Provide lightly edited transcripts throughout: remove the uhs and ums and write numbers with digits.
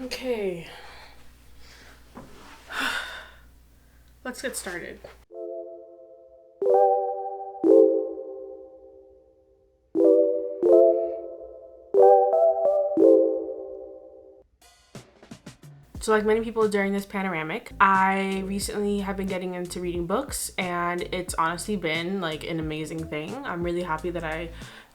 Okay. Let's get started. So like many people during this panoramic, I recently have been getting into reading books, and it's honestly been like an amazing thing. I'm really happy that I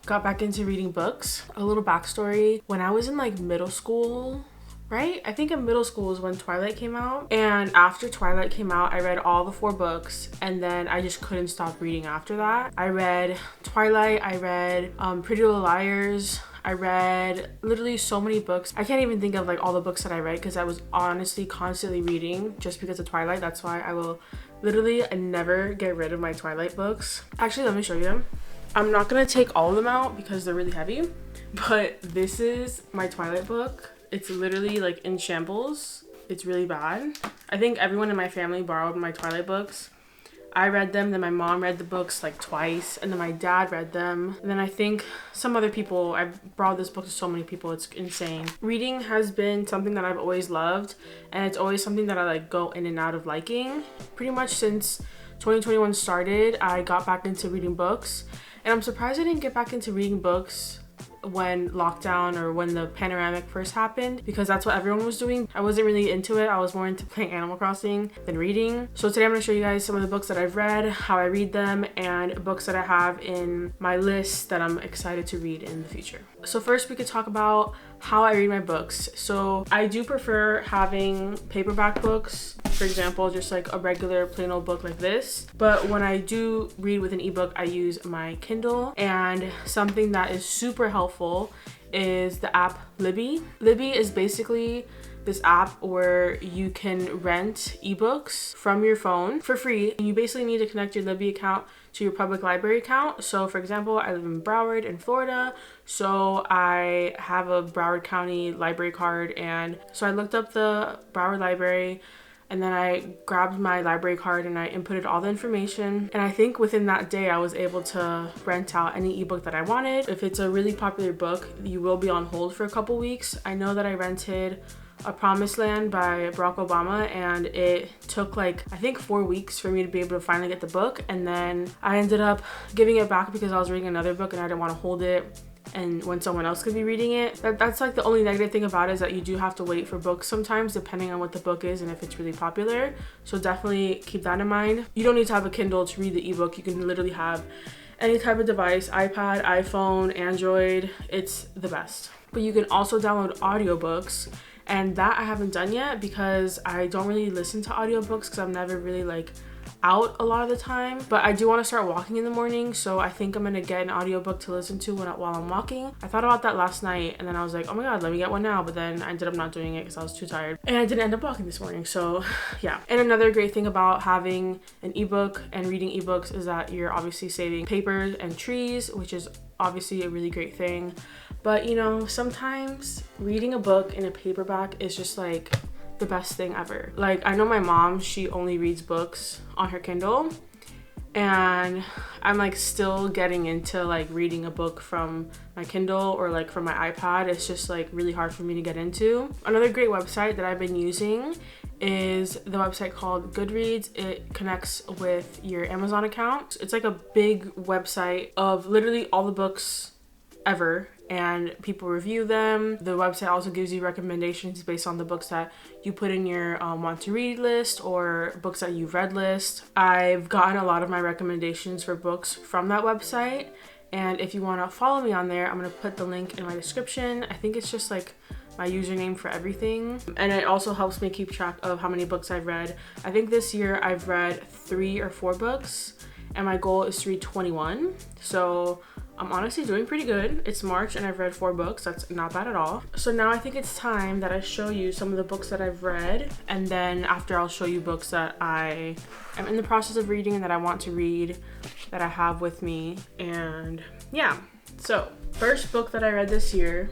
got back into reading books. A little backstory, when I was in like middle school, right? I think in middle school is when Twilight came out. And after Twilight came out, I read all the 4 books, and then I just couldn't stop reading after that. I read Twilight, I read Pretty Little Liars, I read literally so many books. I can't even think of like all the books that I read because I was honestly constantly reading just because of Twilight. That's why I will literally never get rid of my Twilight books. Actually, let me show you them. I'm not gonna take all of them out because they're really heavy, but this is my Twilight book. It's literally like in shambles. It's really bad. I think everyone in my family borrowed my Twilight books. I read them, then my mom read the books like twice, and then my dad read them. And then I think some other people, I've brought this book to so many people, it's insane. Reading has been something that I've always loved, and it's always something that I like go in and out of liking. Pretty much since 2021 started, I got back into reading books, and I'm surprised I didn't get back into reading books when lockdown or when the panoramic first happened, because that's what everyone was doing. I wasn't really into it. I was more into playing Animal Crossing than reading. So today I'm going to show you guys some of the books that I've read, how I read them, and books that I have in my list that I'm excited to read in the future. So first we could talk about how I read my books. So I do prefer having paperback books, for example, just like a regular plain old book like this. But when I do read with an ebook, I use my Kindle, and something that is super helpful is the app Libby. Libby is basically this app where you can rent ebooks from your phone for free. You basically need to connect your Libby account to your public library account. So for example, I live in Broward in Florida, so I have a Broward County library card, and so I looked up the Broward Library, and then I grabbed my library card and I inputted all the information. And I think within that day, I was able to rent out any ebook that I wanted. If it's a really popular book, you will be on hold for a couple weeks. I know that I rented A Promised Land by Barack Obama, and it took like I think 4 weeks for me to be able to finally get the book. And then I ended up giving it back because I was reading another book and I didn't want to hold it and when someone else could be reading it. That's like the only negative thing about it, is that you do have to wait for books sometimes depending on what the book is and if it's really popular. So definitely keep that in mind. You don't need to have a Kindle to read the ebook. You can literally have any type of device, iPad, iPhone, Android. It's the best. But you can also download audiobooks, and that I haven't done yet because I don't really listen to audiobooks because I'm never really like out a lot of the time. But I do want to start walking in the morning, so I think I'm gonna get an audiobook to listen to while I'm walking. I thought about that last night, and then I was like, oh my god, let me get one now, but then I ended up not doing it because I was too tired, and I didn't end up walking this morning. So yeah. And another great thing about having an ebook and reading ebooks is that you're obviously saving paper and trees, which is obviously a really great thing. But you know, sometimes reading a book in a paperback is just like the best thing ever. Like I know my mom, she only reads books on her Kindle, and I'm like still getting into like reading a book from my Kindle or like from my iPad. It's just like really hard for me to get into. Another great website that I've been using is the website called Goodreads. It connects with your Amazon account. It's like a big website of literally all the books ever, and people review them. The website also gives you recommendations based on the books that you put in your want to read list or books that you've read list. I've gotten a lot of my recommendations for books from that website, and if you want to follow me on there, I'm going to put the link in my description. I think it's just like my username for everything, and it also helps me keep track of how many books I've read. I think this year I've read 3 or 4 books, and my goal is to read 21. So I'm honestly doing pretty good. It's March and I've read 4 books. That's not bad at all. So now I think it's time that I show you some of the books that I've read, and then after I'll show you books that I am in the process of reading and that I want to read that I have with me. And yeah, so first book that I read this year,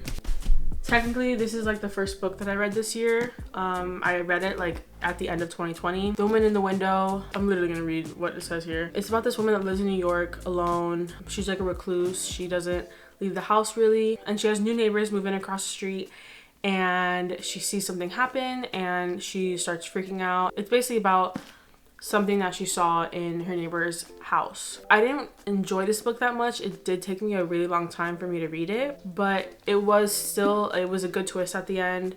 technically this is like the first book that I read this year. I read it like at the end of 2020. The Woman in the Window. I'm literally gonna read what it says here. It's about this woman that lives in New York alone. She's like a recluse. She doesn't leave the house really, and she has new neighbors move in across the street, and she sees something happen and she starts freaking out. It's basically about something that she saw in her neighbor's house. I didn't enjoy this book that much. It did take me a really long time for me to read it, but it was a good twist at the end.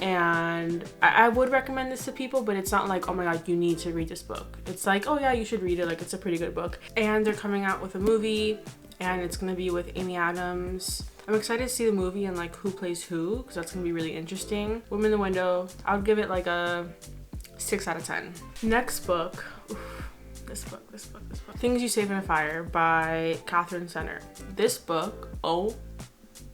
And I would recommend this to people, but it's not like, oh my god, you need to read this book. It's like, oh yeah, you should read it. Like, it's a pretty good book. And they're coming out with a movie, and it's gonna be with Amy Adams. I'm excited to see the movie and like who plays who, because that's gonna be really interesting. Woman in the Window, I would give it like a 6 out of 10. Next book. This book. Things You Save in a Fire by Catherine Center. This book, oh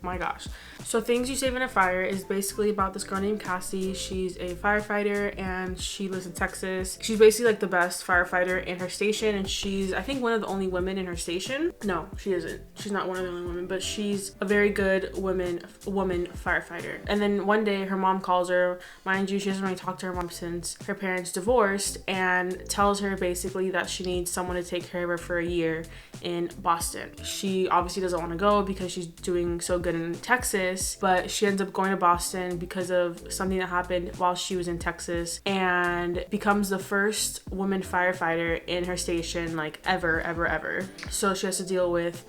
my gosh. So Things You Save in a Fire is basically about this girl named Cassie. She's a firefighter and she lives in Texas. She's basically like the best firefighter in her station, and she's, I think, one of the only women in her station. No, she isn't. She's not one of the only women, but she's a very good woman firefighter. And then one day her mom calls her. Mind you, she hasn't really talked to her mom since her parents divorced, and tells her basically that she needs someone to take care of her for a year in Boston. She obviously doesn't want to go because she's doing so good in Texas, but she ends up going to Boston because of something that happened while she was in Texas, and becomes the first woman firefighter in her station, like ever. So she has to deal with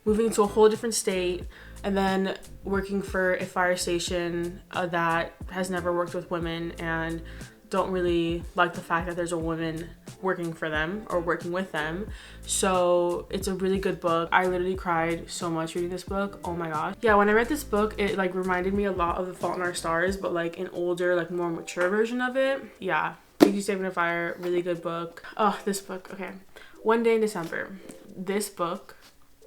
moving to a whole different state, and then working for a fire station that has never worked with women, and don't really like the fact that there's a woman working for them or working with them. So it's a really good book. I literally cried so much reading this book. Oh my god. Yeah, when I read this book, it like reminded me a lot of The Fault in Our Stars, but like an older, like more mature version of it. Yeah. Things You Save in a Fire, really good book. Oh, this book. Okay. One Day in December. This book,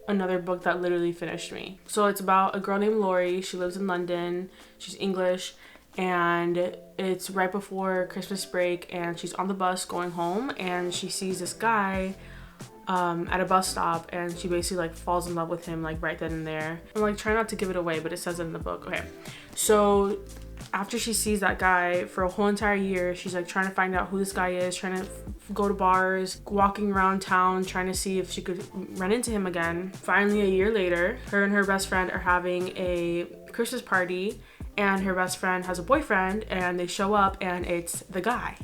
another book that literally finished me. So it's about a girl named Lori. She lives in London. She's English. And it's right before Christmas break, and she's on the bus going home, and she sees this guy at a bus stop, and she basically like falls in love with him like right then and there. I'm like trying not to give it away, but it says it in the book. Okay, so after she sees that guy for a whole entire year, she's like trying to find out who this guy is, trying to go to bars, walking around town, trying to see if she could run into him again. Finally, a year later, her and her best friend are having a Christmas party, and her best friend has a boyfriend, and they show up and it's the guy.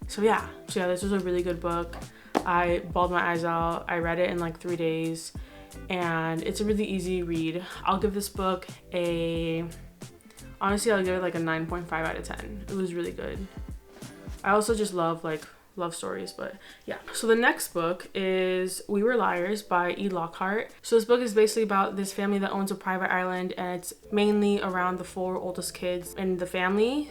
So yeah, this was a really good book. I bawled my eyes out. I read it in like 3 days, and it's a really easy read. I'll give this book honestly, I'll give it like a 9.5 out of 10. It was really good. I also just love like love stories, but yeah. So the next book is We Were Liars by E. Lockhart. So this book is basically about this family that owns a private island, and it's mainly around the 4 oldest kids in the families.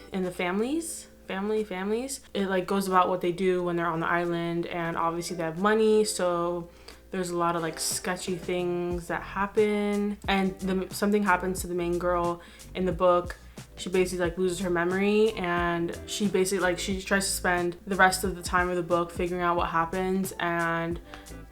It like goes about what they do when they're on the island, and obviously they have money, so there's a lot of like sketchy things that happen, and something happens to the main girl in the book. She basically like loses her memory, and she basically like she tries to spend the rest of the time of the book figuring out what happens, and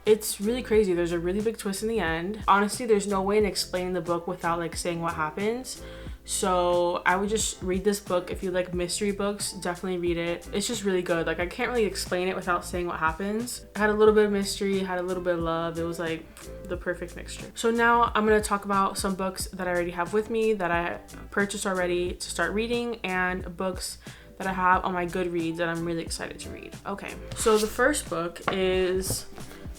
it's really crazy. There's a really big twist in the end. Honestly, there's no way in explaining the book without like saying what happens. So I would just read this book. If you like mystery books, definitely read it. It's just really good. Like, I can't really explain it without saying what happens. It had a little bit of mystery, had a little bit of love. It was like the perfect mixture. So now I'm gonna talk about some books that I already have with me that I purchased already to start reading, and books that I have on my Goodreads that I'm really excited to read. Okay, so the first book is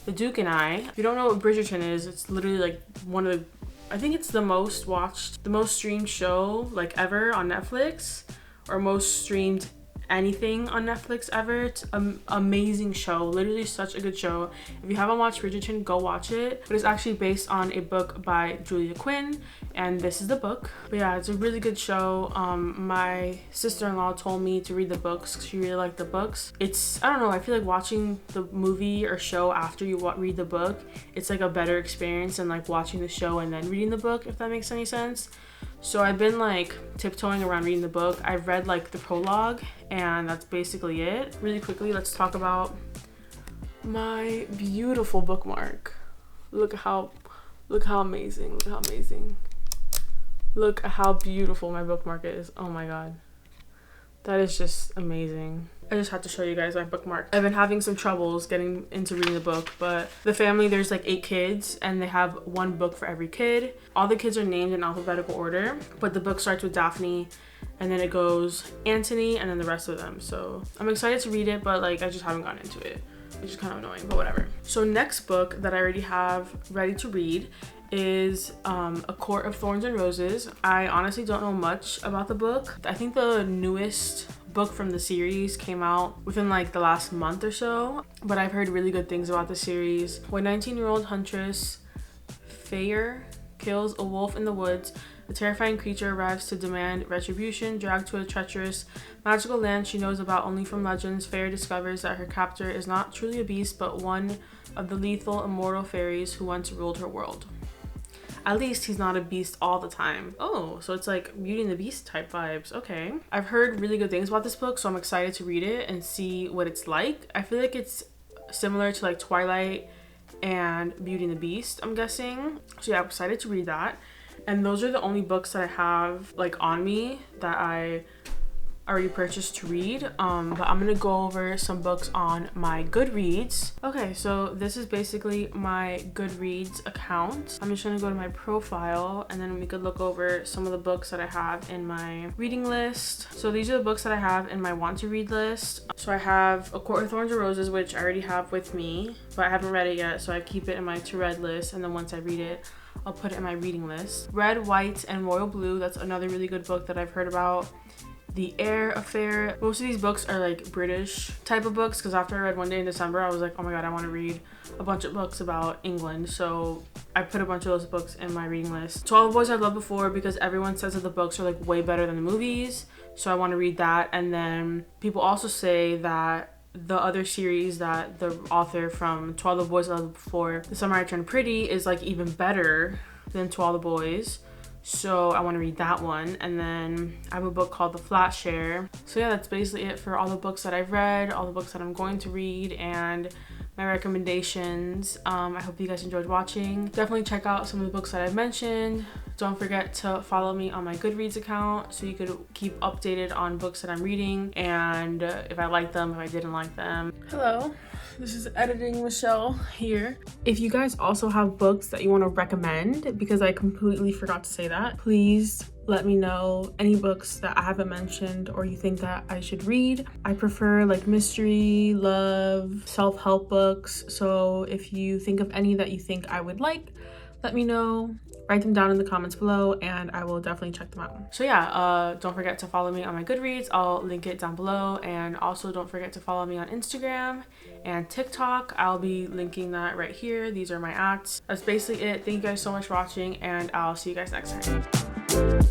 The Duke and I. If you don't know what Bridgerton is, it's literally like one of the, I think it's the most watched, the most streamed show like ever on Netflix, or most streamed anything on Netflix ever. It's an amazing show, literally such a good show. If you haven't watched Bridgerton, go watch it. But it's actually based on a book by Julia Quinn, and this is the book. But yeah, it's a really good show. My sister-in-law told me to read the books because she really liked the books. It's, I don't know, I feel like watching the movie or show after you read the book, it's like a better experience than like watching the show and then reading the book, if that makes any sense. So I've been like tiptoeing around reading the book. I've read like the prologue, and that's basically it. Really quickly, let's talk about my beautiful bookmark. Look how amazing. Look how beautiful my bookmark is. Oh my god. That is just amazing. I just had to show you guys my bookmark. I've been having some troubles getting into reading the book, but the family, there's like 8 kids and they have one book for every kid. All the kids are named in alphabetical order, but the book starts with Daphne and then it goes Anthony and then the rest of them. So I'm excited to read it, but like I just haven't gotten into it, which is kind of annoying, but whatever. So next book that I already have ready to read is A Court of Thorns and Roses. I honestly don't know much about the book. I think the newest book from the series came out within like the last month or so, but I've heard really good things about the series. When 19-year-old huntress Fayer kills a wolf in the woods, a terrifying creature arrives to demand retribution. Dragged to a treacherous magical land she knows about only from legends, Fayer discovers that her captor is not truly a beast but one of the lethal immortal fairies who once ruled her world. At least he's not a beast all the time. Oh, so it's like Beauty and the Beast type vibes. Okay. I've heard really good things about this book, so I'm excited to read it and see what it's like. I feel like it's similar to like Twilight and Beauty and the Beast, I'm guessing. So yeah, I'm excited to read that. And those are the only books that I have like on me that I already purchased to read, but I'm gonna go over some books on my Goodreads. Okay, so this is basically my Goodreads account. I'm just gonna go to my profile and then we could look over some of the books that I have in my reading list. So these are the books that I have in my want to read list. So I have A Court of Thorns and Roses, which I already have with me, but I haven't read it yet, so I keep it in my to read list, and then once I read it, I'll put it in my reading list. Red, White, and Royal Blue, that's another really good book that I've heard about. The Air Affair. Most of these books are like British type of books, because after I read One Day in December, I was like, oh my god, I want to read a bunch of books about England. So I put a bunch of those books in my reading list. To All the Boys I've Loved Before, because everyone says that the books are like way better than the movies, so I want to read that. And then people also say that the other series that the author from To All the Boys I Loved Before, The Summer I Turned Pretty, is like even better than To All the Boys. So I want to read that one. And then I have a book called The Flat Share. So yeah, that's basically it for all the books that I've read, all the books that I'm going to read, and my recommendations. I hope you guys enjoyed watching. Definitely check out some of the books that I've mentioned. Don't forget to follow me on my Goodreads account so you could keep updated on books that I'm reading and if I like them, if I didn't like them. Hello. This is Editing Michelle here. If you guys also have books that you want to recommend, because I completely forgot to say that, please let me know any books that I haven't mentioned or you think that I should read. I prefer like mystery, love, self-help books. So if you think of any that you think I would like, let me know. Write them down in the comments below and I will definitely check them out. So yeah, don't forget to follow me on my Goodreads. I'll link it down below, and also don't forget to follow me on Instagram and TikTok. I'll be linking that right here. These are my ats. That's basically it. Thank you guys so much for watching, and I'll see you guys next time.